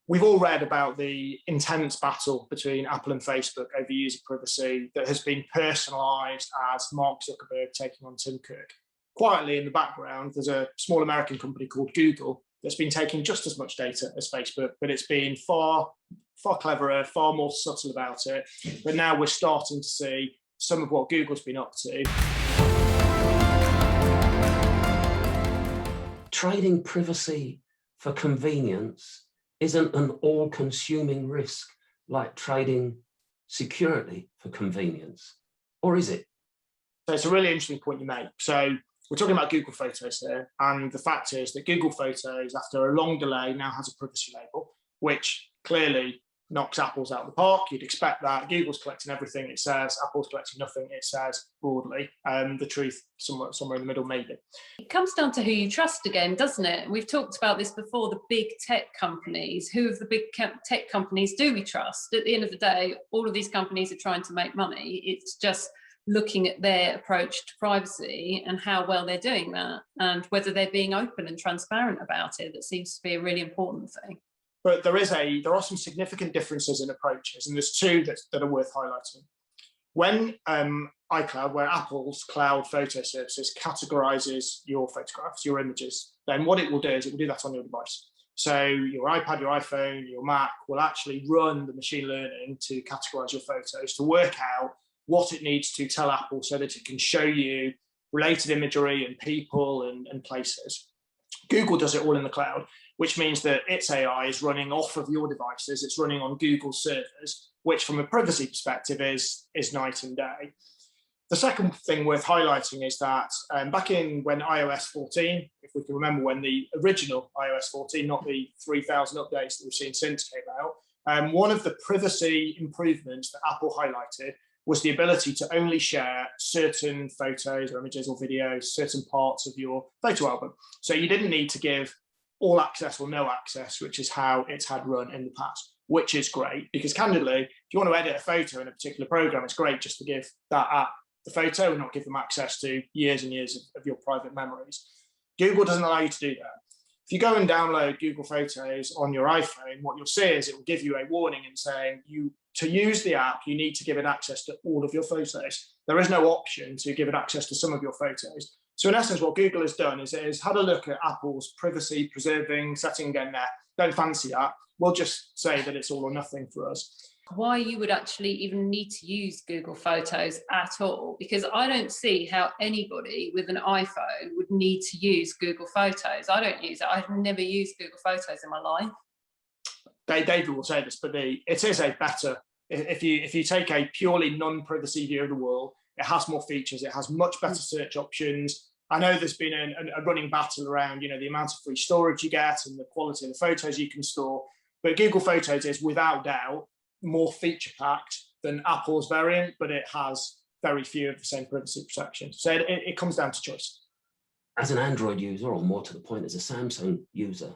We've all read about the intense battle between Apple and Facebook over user privacy that has been personalized as Mark Zuckerberg taking on Tim Cook. Quietly in the background, there's a small American company called Google that's been taking just as much data as Facebook, but it's been far cleverer, far more subtle about it. But now we're starting to see some of what Google's been up to. Trading privacy for convenience isn't an all-consuming risk like trading security for convenience, or is it? So it's a really interesting point you make. So we're talking about Google Photos here, and the fact is that Google Photos, after a long delay, now has a privacy label, which clearly knocks Apple's out of the park. You'd expect that. Google's collecting everything it says, Apple's collecting nothing it says broadly. The truth somewhere in the middle, maybe. It comes down to who you trust again, doesn't it? We've talked about this before, the big tech companies. Who of the big tech companies do we trust? At the end of the day, all of these companies are trying to make money. It's just looking at their approach to privacy and how well they're doing that, and whether they're being open and transparent about it. That seems to be a really important thing. But there are some significant differences in approaches, and there's two that are worth highlighting. When iCloud, where Apple's cloud photo services categorizes your photographs, your images, then what it will do is it will do that on your device. So your iPad, your iPhone, your Mac will actually run the machine learning to categorize your photos to work out what it needs to tell Apple so that it can show you related imagery and people and places. Google does it all in the cloud, which means that its AI is running off of your devices. It's running on Google servers, which from a privacy perspective is night and day. The second thing worth highlighting is that back in when iOS 14, if we can remember when the original iOS 14, not the 3,000 updates that we've seen since came out, one of the privacy improvements that Apple highlighted was the ability to only share certain photos or images or videos, certain parts of your photo album. So you didn't need to give all access or no access, which is how it's had run in the past, which is great because candidly, if you want to edit a photo in a particular program, it's great just to give that app the photo and not give them access to years and years of your private memories. Google doesn't allow you to do that. If you go and download Google Photos on your iPhone, what you'll see is it will give you a warning and saying to use the app, you need to give it access to all of your photos. There is no option to give it access to some of your photos. So in essence, what Google has done is it has had a look at Apple's privacy preserving setting again there. Don't fancy that. We'll just say that it's all or nothing for us. Why you would actually even need to use Google Photos at all, because I don't see how anybody with an iPhone would need to use Google Photos. I don't use it. I've never used Google Photos in my life. David will say this, but it is a better, if you take a purely non-privacy view of the world, it has more features, it has much better search options. I know there's been a running battle around, the amount of free storage you get and the quality of the photos you can store, but Google Photos is without doubt more feature-packed than Apple's variant, but it has very few of the same privacy protections. So it comes down to choice. As an Android user, or more to the point, as a Samsung user,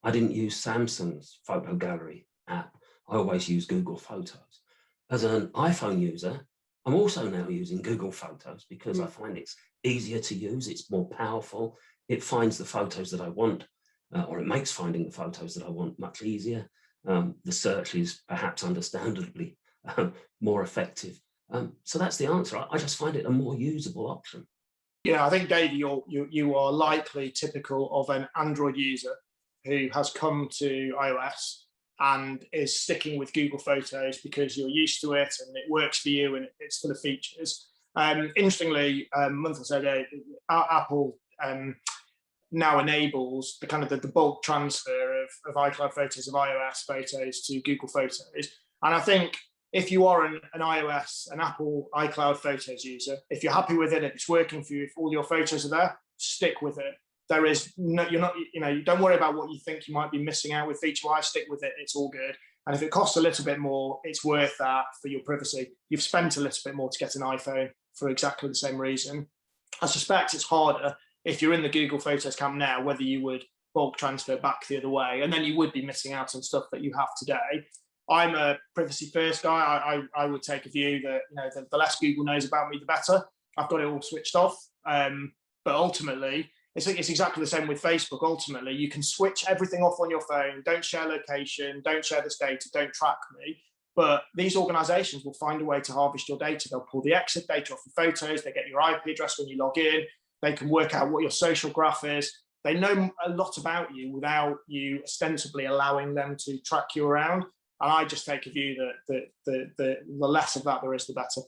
I didn't use Samsung's photo gallery app. I always use Google Photos. As an iPhone user, I'm also now using Google Photos because I find it's easier to use, it's more powerful, it finds the photos that I want, or it makes finding the photos that I want much easier. The search is perhaps understandably more effective. So that's the answer. I just find it a more usable option. Yeah, I think, Dave, you are likely typical of an Android user who has come to iOS and is sticking with Google Photos because you're used to it and it works for you and it's full of features. Interestingly, a month or so ago, Apple now enables the bulk transfer of iCloud photos of iOS photos to Google Photos. And I think if you are an iOS, an Apple iCloud Photos user, if you're happy with it, if it's working for you, if all your photos are there, stick with it. There is no, you don't worry about what you think you might be missing out with feature-wise, stick with it, it's all good. And if it costs a little bit more, it's worth that for your privacy. You've spent a little bit more to get an iPhone for exactly the same reason. I suspect it's harder if you're in the Google Photos camp now, whether you would bulk transfer back the other way, and then you would be missing out on stuff that you have today. I'm a privacy first guy. I would take a view that the less Google knows about me, the better. I've got it all switched off. But ultimately, it's exactly the same with Facebook. Ultimately, you can switch everything off on your phone. Don't share location, don't share this data, don't track me. But these organizations will find a way to harvest your data. They'll pull the exit data off the photos. They get your IP address when you log in. They can work out what your social graph is. They know a lot about you without you ostensibly allowing them to track you around. And I just take a view that the less of that there is, the better.